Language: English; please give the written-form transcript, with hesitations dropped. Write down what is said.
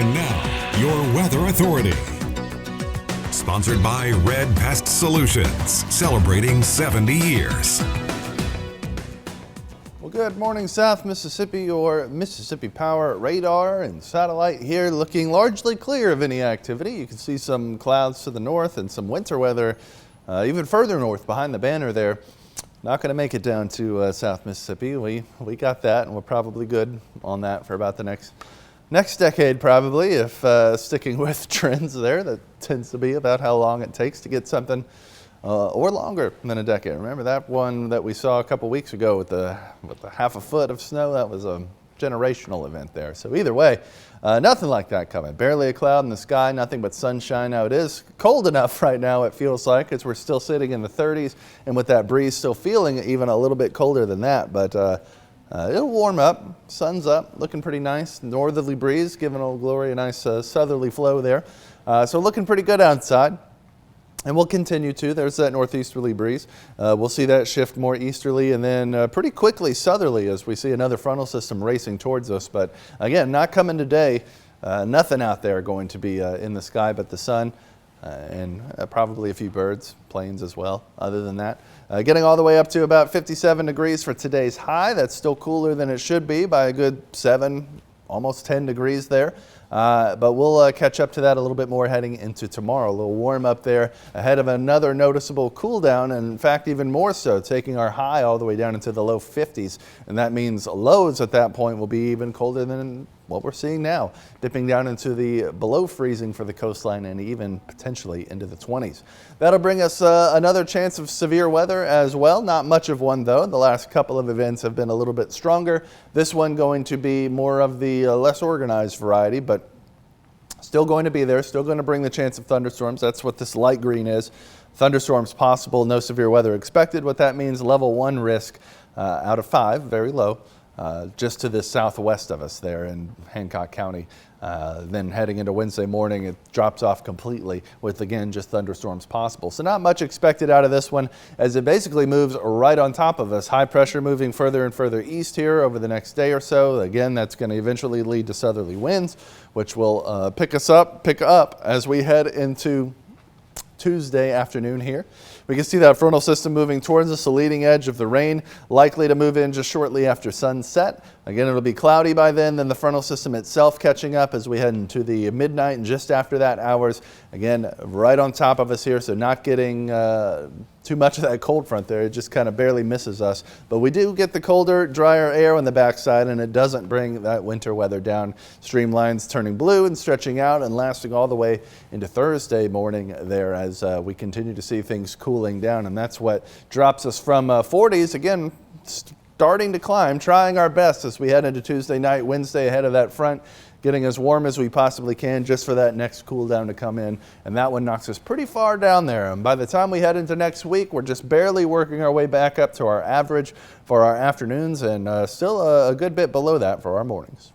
And now, your weather authority. Sponsored by Red Pest Solutions, celebrating 70 years. Well, good morning, South Mississippi. Your Mississippi Power radar and satellite here looking largely clear of any activity. You can see some clouds to the north and some winter weather even further north behind the banner there. Not going to make it down to South Mississippi. We got that, and we're probably good on that for about the next decade, probably, if sticking with trends there. That tends to be about how long it takes to get something, or longer than a decade. Remember that one that we saw a couple weeks ago with the half a foot of snow? That was a generational event there. So either way, nothing like that coming. Barely a cloud in the sky, nothing but sunshine. Now it is cold enough right now, it feels like, as we're still sitting in the 30s, and with that breeze still feeling even a little bit colder than that. But it'll warm up, sun's up, looking pretty nice. Northerly breeze giving Old Glory a nice southerly flow there. So looking pretty good outside. And we'll continue to. There's that northeasterly breeze. We'll see that shift more easterly and then pretty quickly southerly as we see another frontal system racing towards us. But again, not coming today. Nothing out there going to be in the sky but the sun and probably a few birds, planes as well. Other than that, getting all the way up to about 57 degrees for today's high. That's still cooler than it should be by a good 7, almost 10 degrees there. But we'll catch up to that a little bit more heading into tomorrow. A little warm up there ahead of another noticeable cool down, and in fact even more so, taking our high all the way down into the low 50s. And that means lows at that point will be even colder than what we're seeing now, dipping down into the below freezing for the coastline and even potentially into the 20s. That'll bring us another chance of severe weather as well. Not much of one though. The last couple of events have been a little bit stronger. This one going to be more of the less organized variety, but still going to be there, still going to bring the chance of thunderstorms. That's what this light green is. Thunderstorms possible, no severe weather expected. What that means, level 1 risk out of 5, very low. Just to the southwest of us there in Hancock County. Then heading into Wednesday morning, it drops off completely with, again, just thunderstorms possible. So not much expected out of this one as it basically moves right on top of us. High pressure moving further and further east here over the next day or so. Again, that's going to eventually lead to southerly winds, which will pick up as we head into Tuesday afternoon here. We can see that frontal system moving towards us, the leading edge of the rain, likely to move in just shortly after sunset. Again, it'll be cloudy by then the frontal system itself catching up as we head into the midnight and just after that hours. Again, right on top of us here, so not getting too much of that cold front there. It just kind of barely misses us. But we do get the colder, drier air on the backside, and it doesn't bring that winter weather down. Streamlines turning blue and stretching out and lasting all the way into Thursday morning there as we continue to see things cooling down. And that's what drops us from 40s, again, starting to climb, trying our best as we head into Tuesday night, Wednesday ahead of that front, getting as warm as we possibly can just for that next cool down to come in. And that one knocks us pretty far down there. And by the time we head into next week, we're just barely working our way back up to our average for our afternoons and still a good bit below that for our mornings.